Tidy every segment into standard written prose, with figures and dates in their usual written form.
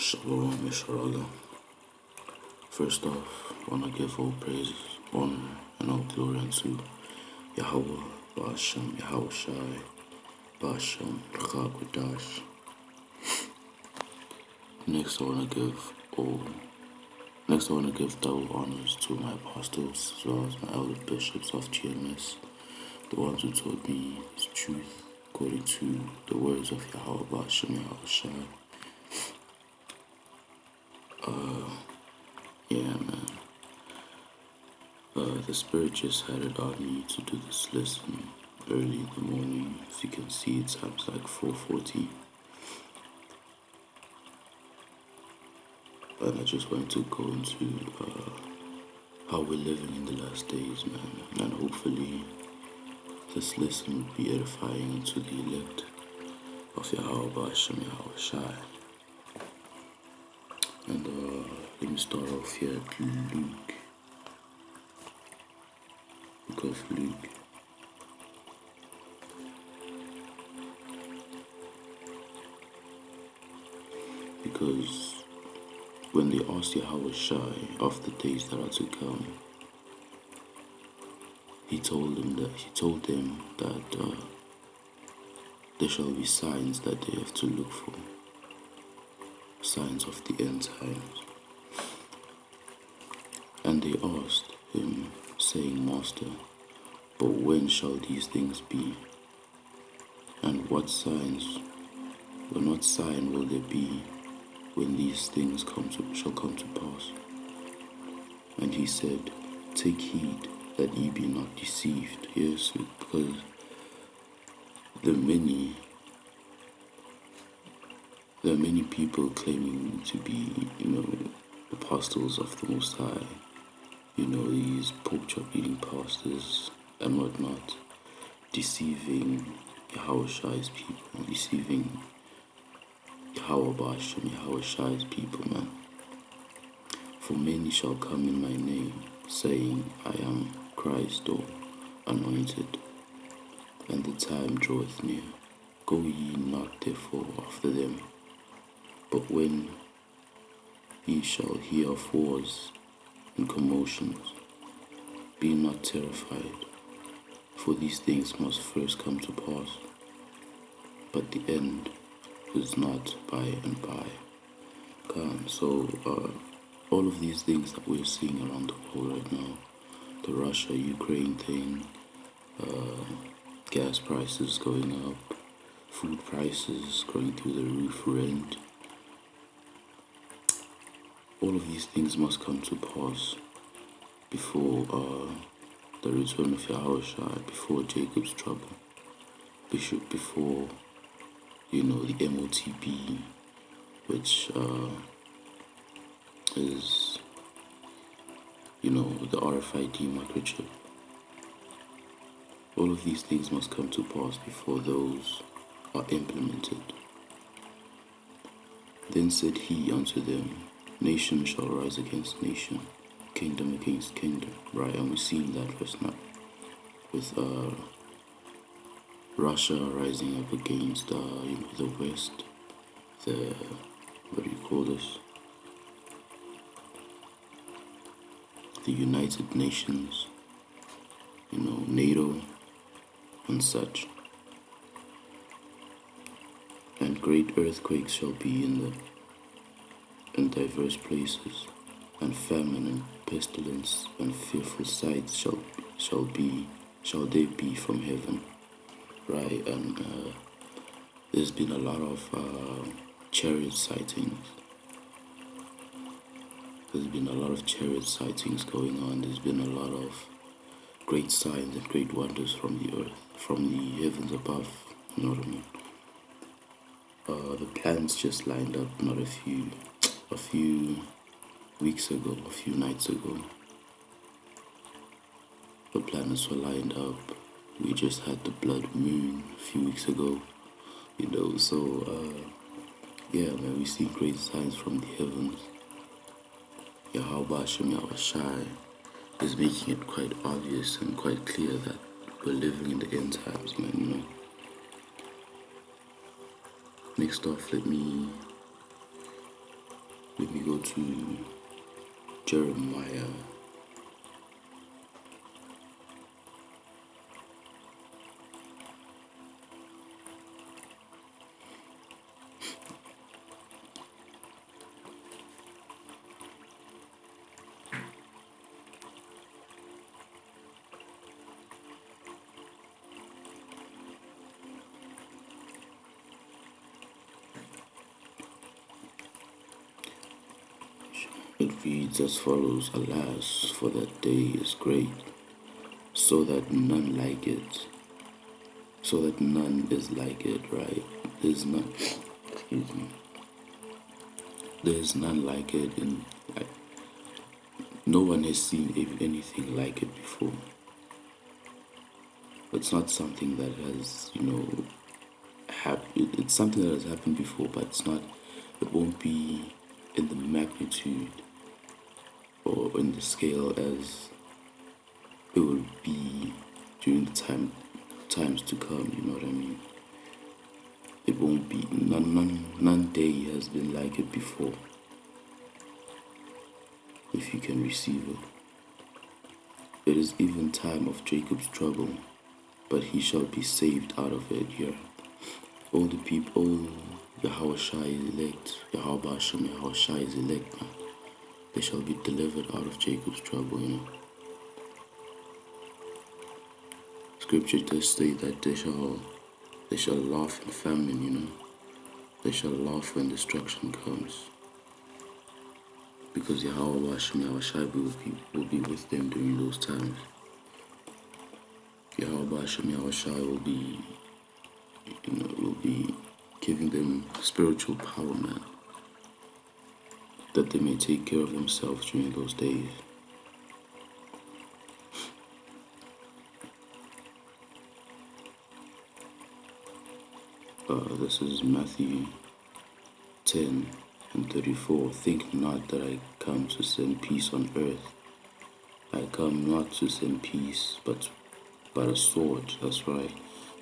Shalom, Yisrael. First off, I want to give all praise, honor, and all glory unto Yahweh, Ba'ashem, Yahweh Shai, Ba'ashem, Chagwadash. Next, I want to give double honors to my apostles as well as my elder bishops of GMS, the ones who taught me His truth according to the words of Yahweh, Ba'ashem, Yahweh Shai. Yeah, man. The Spirit just had it on me to do this lesson early in the morning. As you can see, it time's like 4:40. And I just wanted to go into how we're living in the last days, man. And hopefully this lesson will be edifying to the elect of Yahweh, Ba'ashem, Yahweh Shai. And let me start off here at Luke. Book of Luke. Because when they asked Yahweh Shai of the days that are to come, he told them that there shall be signs that they have to look for, signs of the end times. And they asked him, saying, Master, but when shall these things be? And what sign will there be when these things shall come to pass? And he said, Take heed that ye be not deceived. Yes, because there are many people claiming to be, apostles of the Most High. These pork chop eating pastors and whatnot, deceiving Yahweh Shai's people, deceiving Yahweh Ba'ashem, Yahweh Shai's people, man. For many shall come in my name, saying, I am Christ, or anointed, and the time draweth near. Go ye not therefore after them. But when ye shall hear of wars and commotions, be not terrified, for these things must first come to pass, but the end is not by and by. So all of these things that we're seeing around the world right now, the Russia-Ukraine thing, gas prices going up, food prices going through the roof, rent, all of these things must come to pass before the return of Yahweh Shai, before Jacob's trouble, before, the MOTB, which is, the RFID microchip. All of these things must come to pass before those are implemented. Then said he unto them, Nation shall rise against nation, kingdom against kingdom. Right, and we're seeing that just now with Russia rising up against the West, what do you call this? The United Nations, NATO and such. And great earthquakes shall be in diverse places, and famine and pestilence and fearful sights shall they be from heaven. Right, and there's been a lot of chariot sightings. There's been a lot of chariot sightings going on. There's been a lot of great signs and great wonders from the earth, from the heavens above. You know what I mean? The planets just lined up not a few weeks ago, a few nights ago. The planets were lined up. We just had the blood moon a few weeks ago, so yeah, man, we see great signs from the heavens. Yahweh Ba'ashem, Yahweh Shai is making it quite obvious and quite clear that we're living in the end times, man, Next off, let me go to Jeremiah. It reads as follows: Alas, for that day is great, so that none like it, so that none is like it, right? There's none, excuse me, there's none like it, and like, no one has seen anything like it before. It's not something that has, it's something that has happened before, but it won't be in the magnitude or in the scale as it will be during the times to come, you know what I mean? It won't be, none day has been like it before, if you can receive it. It is even time of Jacob's trouble, but he shall be saved out of it here. All the people, all Yahweh Shai is elect, Yahweh Hashem, Yahweh Shai is elect, man. They shall be delivered out of Jacob's trouble, you know. Scripture does state that they shall laugh in famine, you know. They shall laugh when destruction comes. Because Yahweh Hashem, Yahweh Shai will be with them during those times. Yahweh Hashem, Yahweh Shai will be giving them spiritual power, man, that they may take care of themselves during those days. This is Matthew 10:34. Think not that I come to send peace on earth. I come not to send peace, but a sword. That's right.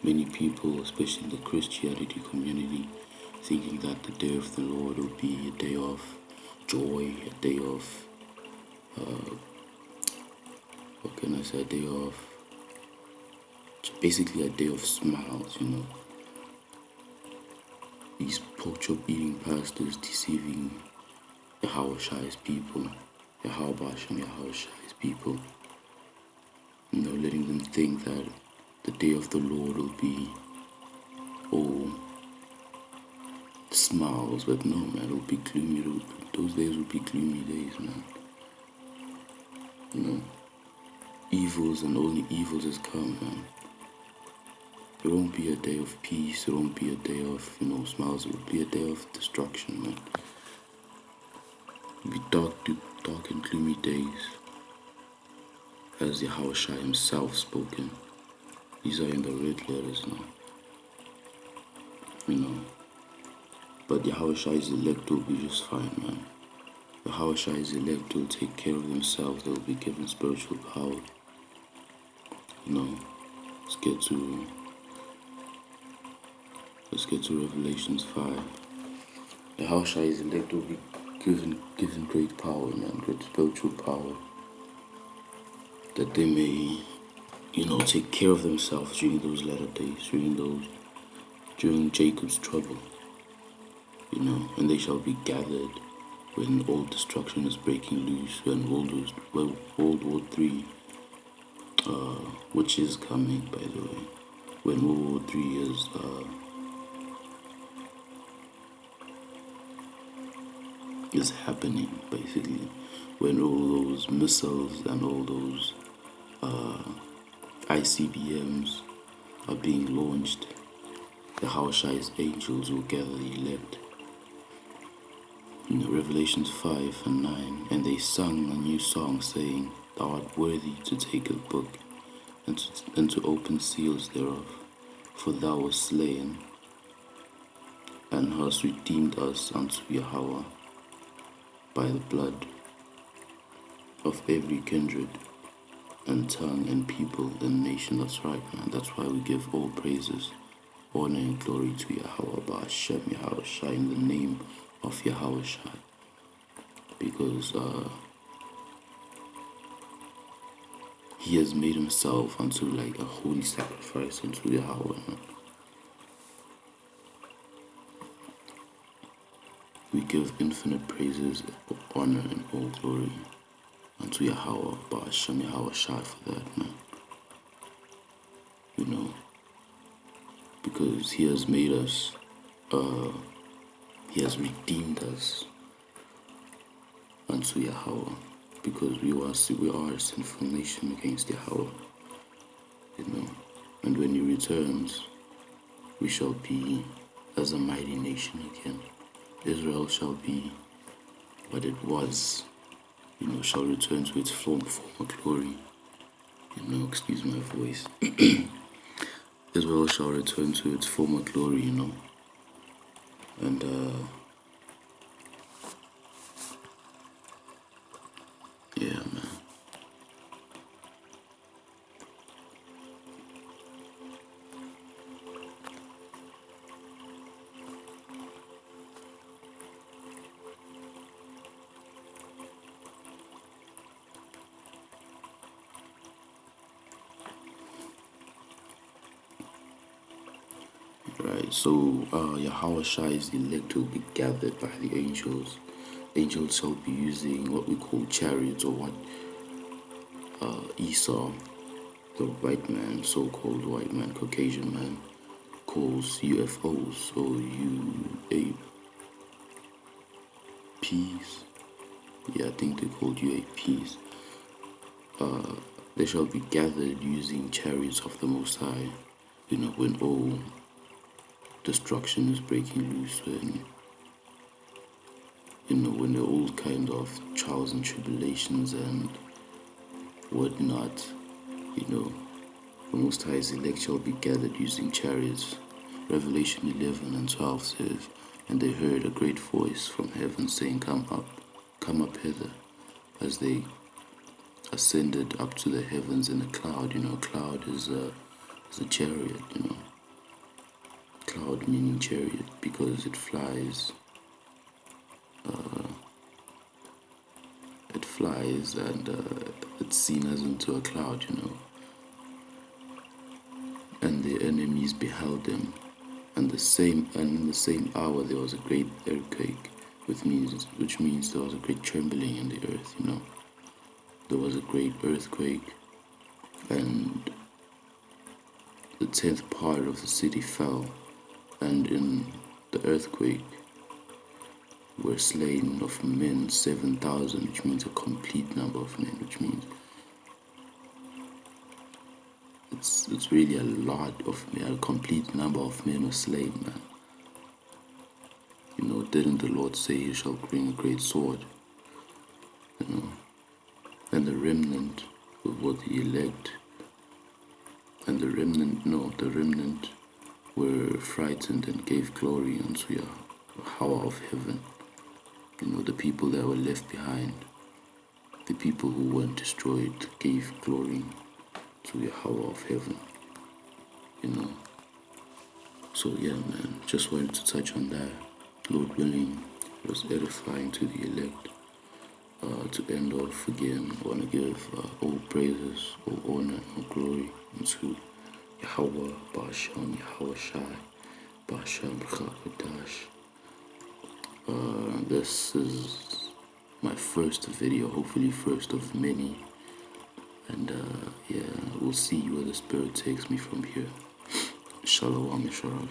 Many people, especially in the Christianity community, thinking that the day of the Lord will be a day of joy, a day of, a day of, basically a day of smiles, you know. These pork chop eating pastors deceiving Yahweh Shai's people, Yahweh Hashem, Yahweh Shai's people, you know, letting them think that the day of the Lord will be all smiles, but no, man, it'll be gloomy. Those days will be gloomy days, man. You know, evils and only evils has come, man. It won't be a day of peace. It won't be a day of, smiles. It will be a day of destruction, man. It'll be dark and gloomy days, as Yahweh Shai himself spoken. These are in the red letters now. You know. But Yahweh Shai's elect will be just fine, man. Yahweh Shai's elect will take care of themselves. They'll be given spiritual power. You know. Let's get to Revelations 5. Yahweh Shai's elect will be given great power, man, great spiritual power, that they may, take care of themselves during those latter days, during Jacob's trouble, and they shall be gathered when all destruction is breaking loose, when World War III, which is coming, by the way, when World War III is happening, basically, when all those missiles and all those ICBMs are being launched, the Yahweh Shai's angels will gather the elect. In Revelations 5:9, and they sung a new song, saying, Thou art worthy to take a book, and to open seals thereof, for thou wast slain, and hast redeemed us unto Yahweh by the blood of every kindred and tongue and people and nation. That's right, man. That's why we give all praises, honor and glory to Yahweh Ba'ashem, Yahweh Shai, in the name of Yahweh Shai. because he has made himself unto like a holy sacrifice unto Yahweh. We give infinite praises, honor, and all glory unto Yahweh, Ba'ashem Yahweh Shai for that, man. You know, because he has made us, he has redeemed us unto Yahweh, because we are a sinful nation against Yahweh, you know. And when he returns, we shall be as a mighty nation again. Israel shall be what it was, you know, shall return to its former glory. You know, excuse my voice. Israel shall return to its former glory, you know. And yeah, man. Right, so Yahweh Shai's elect will be gathered by the angels. Angels shall be using what we call chariots, or what Esau, the white man, so-called white man, Caucasian man, calls UFOs or UAPs. Yeah, I think they're called UAPs. They shall be gathered using chariots of the Most High. You know, when all destruction is breaking loose, when, you know, when the old kind of trials and tribulations and whatnot, you know, the Most High's elect shall be gathered using chariots. Revelation 11 and 12 says, "And they heard a great voice from heaven saying, come up hither," as they ascended up to the heavens in a cloud. You know, a cloud is a chariot, you know. Cloud meaning chariot because it flies. It flies and it's seen as into a cloud, you know. And the enemies beheld them. And in the same hour there was a great earthquake, which means there was a great trembling in the earth, you know. There was a great earthquake, and the 10th part of the city fell, and in the earthquake were slain of men 7,000, which means a complete number of men, which means it's really a lot of men, a complete number of men were slain, man. You know, didn't the Lord say he shall bring a great sword? You know, and the remnant were the elect, and the remnant were frightened and gave glory unto Yahweh of heaven. You know, the people that were left behind, the people who weren't destroyed, gave glory to Yahweh of heaven. You know. So yeah, man, just wanted to touch on that. Lord willing, it was edifying to the elect. To end off again, I want to give all praises, all honor, all glory unto Yahweh, Ba'ashem, Yahweh Shai, Ba'ashem, B'chakadash. This is my first video, hopefully first of many. And yeah, we'll see where the Spirit takes me from here. Shalom, Inshallah.